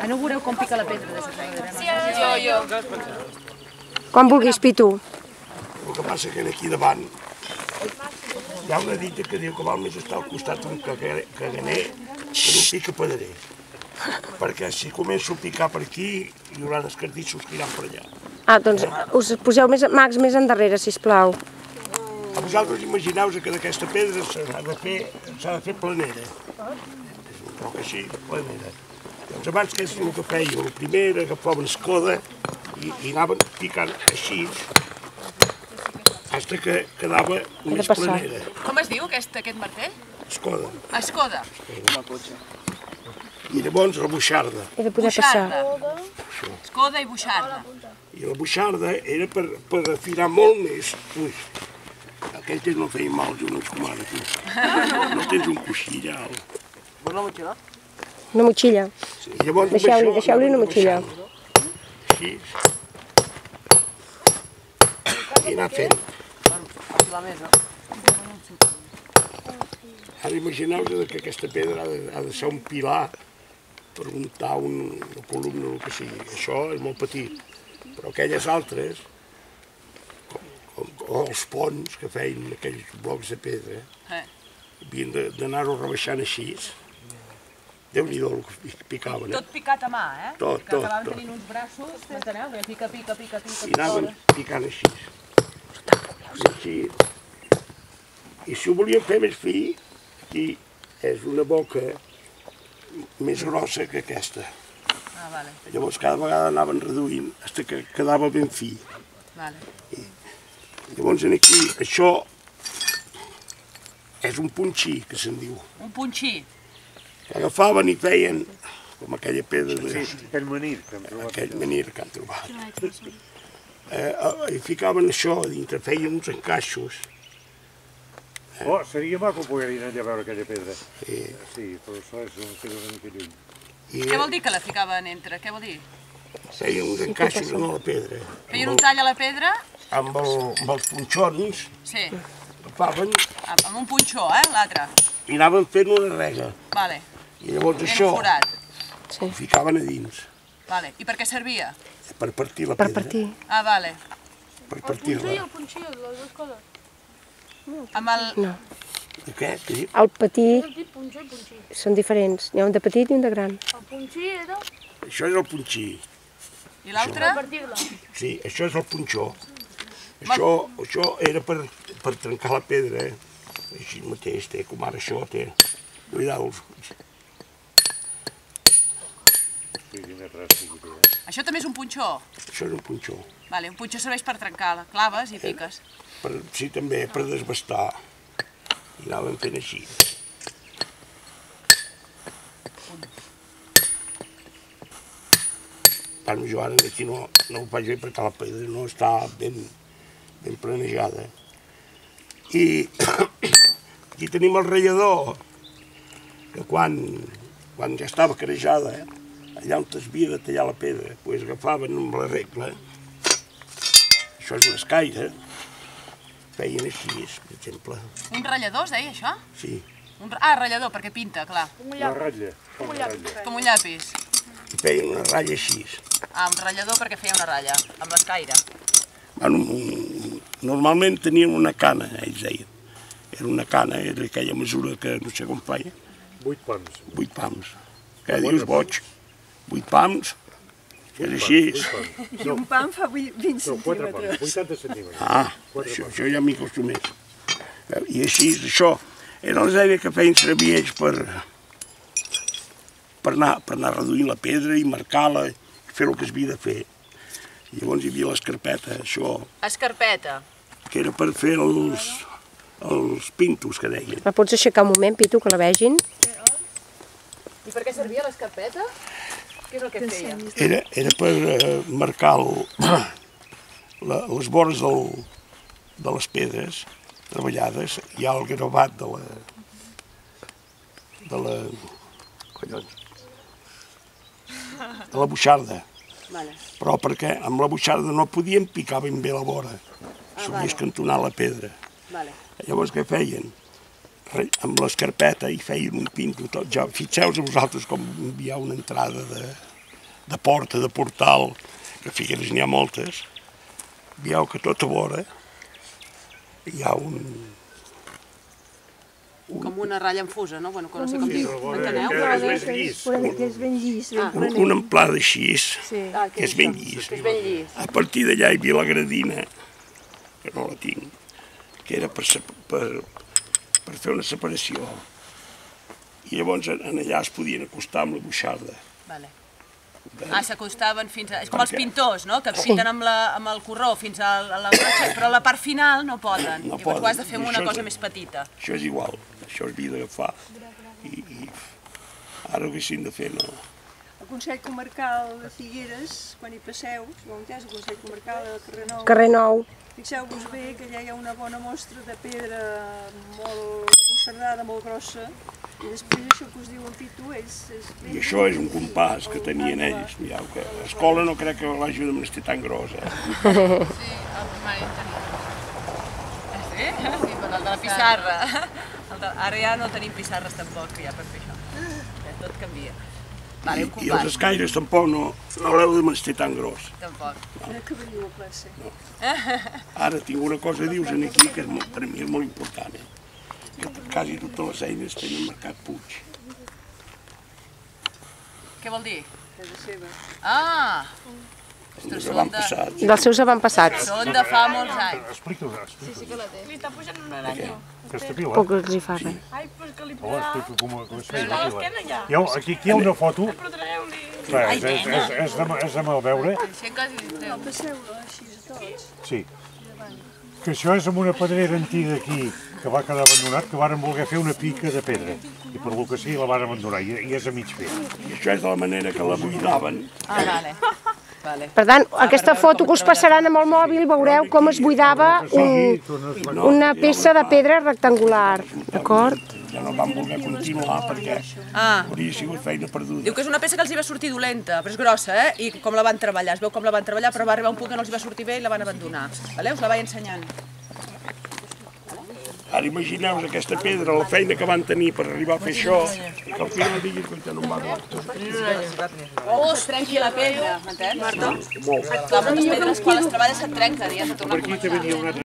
No veureu com pica la pedra de sota. Jo. Quan vulguis, Pitu. El que passa que aquí davant hi ha una dita que diu que val més estar al costat d'un caganer que d'un pica pedrer. Perquè si començo a picar per aquí, hi haurà escardissos que iran per allà. Ah, doncs us poseu mags més endarrere, sisplau. A vosaltres imagineu que d'aquesta pedra s'ha de fer planera. Un poc així, planera. Doncs abans que és el que feia, el primer agafaven escoda i anaven picant així, fins que quedava més planera. Com es diu aquest martell? Escoda. Escoda. I llavors la buixarda. He de poder passar. Escoda i buixarda. I la buixarda era per afinar molt més. Ui, aquell temps no feien mal els ulls com ara, tu. No tens un coixí allà. Vols una motxilla? Una motxilla. Deixeu-li una motxilla. Així. I anar fent. Aquí la mesa. Ara imagineu-vos que aquesta pedra ha de ser un pilar per muntar una columna o el que sigui. Això és molt petit, però aquelles altres, com els ponts que feien aquells blocs de pedra, havien d'anar-ho rebaixant així. Déu-n'hi-do el que picaven. Tot picat a mà, Tot. Que acabaven tenint uns braços, m'enteneu? Pica. I anaven picant així. I si ho volien fer més fi, aquí és una boca més grossa que aquesta. Llavors cada vegada anaven reduint fins que quedava ben fi. Llavors aquí, això és un punxí, que se'n diu. Un punxí. Que agafaven i feien com aquella pedra. Aquell menir que han trobat. Aquell menir que han trobat. I ficaven això a dintre, feien uns encaixos. Oh, seria maco poder anar allà a veure aquella pedra. Sí, però això és una mica lluny. Què vol dir que la ficaven entre? Què vol dir? Feien uns encaixos en la pedra. Feien un tall a la pedra? Amb els punxons. Sí. Agafaven. Amb un punxó, l'altre. I anaven fent una rega. Vale. I llavors això ho ficaven a dins. Vale. I per què servia? Per partir la pedra. Per partir. Ah, vale. Per partir-la. El punxí, les dues coses. Amb el... No. Què? El petit són diferents. N'hi ha un de petit i un de gran. El punxí era... Això és el punxí. I l'altre? Sí, això és el punxó. Això era per trencar la pedra. Així mateix té, com ara això té. Cuidao-los. Això també és un punxó? Això és un punxó. Vale, un punxó serveix per trencar claves i piques. Sí, també per desbastar. I anaven fent així. Tant jo ara aquí no ho faig bé perquè la pedra no està ben planejada. I aquí tenim el ratllador, que quan ja estava carejada, allà on es havia de tallar la pedra, doncs agafaven amb la regla, això és l'escaire, feien així, per exemple. Un ratllador, es deia això? Sí. Ah, ratllador, perquè pinta, clar. La ratlla. Com un llapis. I feien una ratlla així. Ah, un ratllador perquè feia una ratlla, amb l'escaire. Normalment tenien una cana, ells deien. Era una cana, era aquella mesura que no sé com feia. 8 pams. 8 pams. Què dius, boig? 8 pams? És així. I un pam fa 20 centímetres. 80 centímetres. Ah, això ja m'hi acostumés. I així, això, era les eines que feien servir ells per anar reduint la pedra i marcar-la, fer el que es havia de fer. I llavors hi havia l'escarpeta, això. Escarpeta. Que era per fer els pintos, que deien. La pots aixecar un moment, Pitu, que la vegin? I per què servia l'escarpeta? Què és el que feia? Era per marcar les vores de les pedres treballades. Hi ha el gravat de la buixarda. Però perquè amb la buixarda no podien picar ben bé la vora. S'havia escantonat la pedra. Llavors què feien? Amb l'escarpeta hi feien un pinto tot. Ja fixeu-vos a vosaltres com hi ha una entrada de porta, de portal, que a Figueres n'hi ha moltes, veieu que tot a vora hi ha Com una ratlla enfusa, no? Bueno, que no sé com dir. M'enteneu? Que és ben llis. una amplada així, que és ben llis. A partir d'allà hi havia la gradina, que no la tinc, que era per fer una separació. I llavors allà es podien acostar amb la buixarda. S'acostaven fins a... És com els pintors, no?, que pinten amb el corró fins a la broxa, però a la part final no poden. Llavors ho has de fer amb una cosa més petita. Això és igual, això es havia d'agafar. I ara ho haguessin de fer, no. El Consell Comarcal de Figueres, quan hi passeu, si ho heu entès, el Consell Comarcal de Carrer Nou, Carrer Nou. fixeu-vos bé que allà hi ha una bona mostra de pedra molt buixardada, molt grossa, i després això que us diu en Pitu és... I això és un compàs que tenien ells. Mireu que a l'escola no crec que l'hagi de menester tan gros, Sí, el primari en tenim. Sí? Sí, però el de la pissarra. Ara ja no tenim pissarres tampoc, ja per fer això. Tot canvia. I els escaires tampoc no l'heu de menester tan gros. Tampoc. Que veniu a classe. Ara tinc una cosa, dius, aquí, que per mi és molt important, que quasi totes les eines tenen marcat Puig. Què vol dir? Casa seva. Ah! Els avantpassats. Dels seus avantpassats. Són de fa molts anys. Explica-ho, explica-ho. Li està pujant un aranyo. Aquesta pila. Poc els hi fa res. Ai, pues que li Hola, pega. explica com es feia A la l'esquena ja. pila. Aquí hi ha una foto, Però treu-li. és de mal veure, Així quasi li treu. Passeu-la així a tots. sí. Que això és amb una pedrera antiga aquí, que va quedar abandonat, que varen voler fer una pica de pedra. I per lo que sí, la van abandonar, i és a mig fer. I això és de la manera que la buidaven. Ah, vale. Per tant, aquesta foto que us passaran amb el mòbil veureu com es buidava una peça de pedra rectangular, d'acord? Ja no van voler continuar perquè hauria sigut feina perduda. Diu que és una peça que els hi va sortir dolenta, però és grossa, I com la van treballar. Es veu com la van treballar, però va arribar un punt que no els hi va sortir bé i la van abandonar. Us la vaig ensenyant. Ara imagineu aquesta pedra, la feina que van tenir per arribar a fer això, i que al final diguin que no em va bé. Es trenqui la pedra, m'entens, Marta? Moltes pedres, quan les treballes se't trenca, i has de tornar a començar.